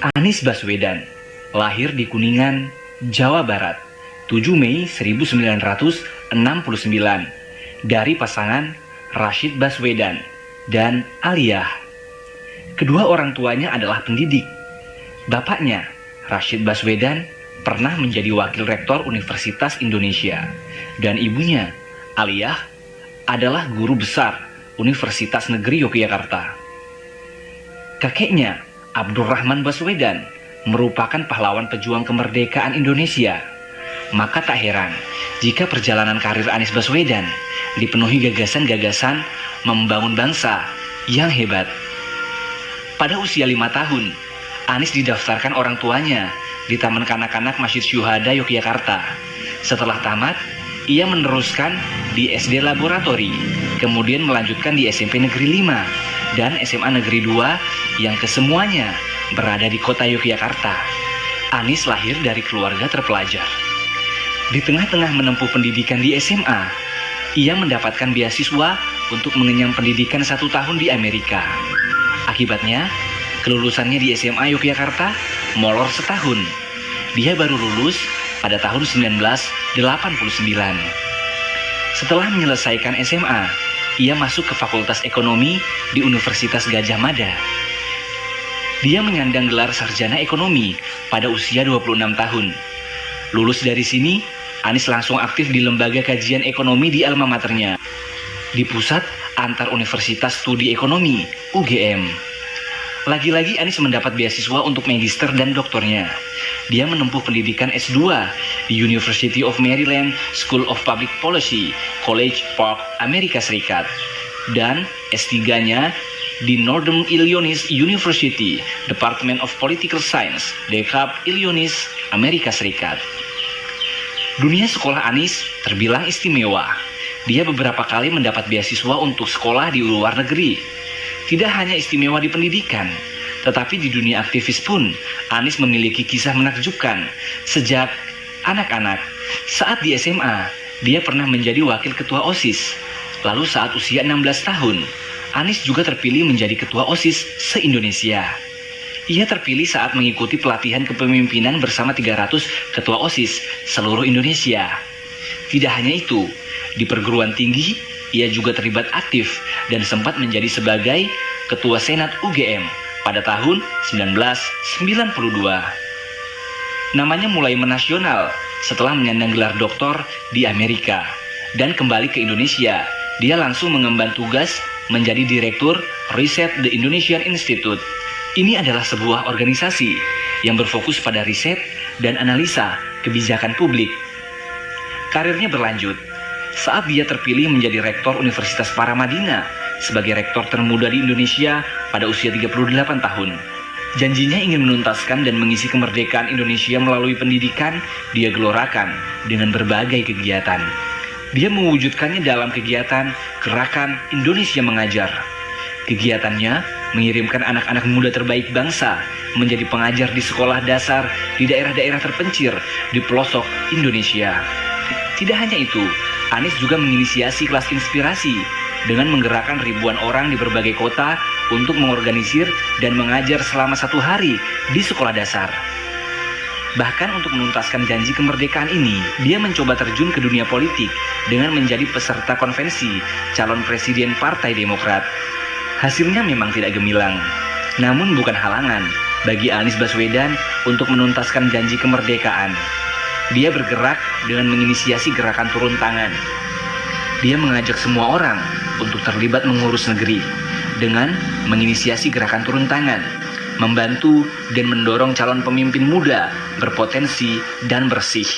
Anies Baswedan lahir di Kuningan, Jawa Barat, 7 Mei 1969 dari pasangan Rashid Baswedan dan Aliyah. Kedua orang tuanya adalah pendidik. Bapaknya, Rashid Baswedan, pernah menjadi wakil rektor Universitas Indonesia, dan ibunya, Aliyah, adalah guru besar Universitas Negeri Yogyakarta. Kakeknya, Abdurrahman Baswedan, merupakan pahlawan pejuang kemerdekaan Indonesia. Maka tak heran jika perjalanan karir Anies Baswedan dipenuhi gagasan-gagasan membangun bangsa yang hebat. Pada usia 5 tahun, Anies didaftarkan orang tuanya di Taman Kanak-kanak Masjid Syuhada Yogyakarta. Setelah tamat, ia meneruskan di SD Laboratori, kemudian melanjutkan di SMP Negeri 5 dan SMA Negeri 2 yang kesemuanya berada di kota Yogyakarta. Anies lahir dari keluarga terpelajar. Di tengah-tengah menempuh pendidikan di SMA, ia mendapatkan beasiswa untuk mengenyam pendidikan 1 tahun di Amerika. Akibatnya, kelulusannya di SMA Yogyakarta molor setahun. Dia baru lulus pada tahun 1989. Setelah menyelesaikan SMA, ia masuk ke Fakultas Ekonomi di Universitas Gadjah Mada. Dia menyandang gelar sarjana ekonomi pada usia 26 tahun. Lulus dari sini, Anies langsung aktif di lembaga kajian ekonomi di alma maternya, di Pusat Antar Universitas Studi Ekonomi, UGM. Lagi-lagi Anies mendapat beasiswa untuk magister dan doktornya. Dia menempuh pendidikan S2 di University of Maryland School of Public Policy, College Park, Amerika Serikat. Dan S3-nya di Northern Illinois University, Department of Political Science, DeKalb, Illinois, Amerika Serikat. Dunia sekolah Anies terbilang istimewa. Dia beberapa kali mendapat beasiswa untuk sekolah di luar negeri. Tidak hanya istimewa di pendidikan, tetapi di dunia aktivis pun Anies memiliki kisah menakjubkan. Sejak anak-anak, saat di SMA, dia pernah menjadi wakil ketua OSIS. Lalu saat usia 16 tahun, Anies juga terpilih menjadi ketua OSIS se-Indonesia. Ia terpilih saat mengikuti pelatihan kepemimpinan bersama 300 ketua OSIS seluruh Indonesia. Tidak hanya itu, di perguruan tinggi, ia juga terlibat aktif dan sempat menjadi sebagai Ketua Senat UGM pada tahun 1992. Namanya mulai menasional setelah menyandang gelar doktor di Amerika dan kembali ke Indonesia. Dia langsung mengemban tugas menjadi Direktur Riset The Indonesian Institute. Ini adalah sebuah organisasi yang berfokus pada riset dan analisa kebijakan publik. Karirnya berlanjut saat dia terpilih menjadi Rektor Universitas Paramadina sebagai rektor termuda di Indonesia pada usia 38 tahun. Janjinya ingin menuntaskan dan mengisi kemerdekaan Indonesia melalui pendidikan dia gelorakan dengan berbagai kegiatan. Dia mewujudkannya dalam kegiatan Gerakan Indonesia Mengajar. Kegiatannya mengirimkan anak-anak muda terbaik bangsa menjadi pengajar di sekolah dasar di daerah-daerah terpencil di pelosok Indonesia. Tidak hanya itu, Anies juga menginisiasi kelas inspirasi dengan menggerakkan ribuan orang di berbagai kota untuk mengorganisir dan mengajar selama 1 hari di sekolah dasar. Bahkan untuk menuntaskan janji kemerdekaan ini, dia mencoba terjun ke dunia politik dengan menjadi peserta konvensi calon presiden Partai Demokrat. Hasilnya memang tidak gemilang, namun bukan halangan bagi Anies Baswedan untuk menuntaskan janji kemerdekaan. Dia bergerak dengan menginisiasi gerakan turun tangan. Dia mengajak semua orang untuk terlibat mengurus negeri dengan menginisiasi gerakan turun tangan, membantu dan mendorong calon pemimpin muda berpotensi dan bersih.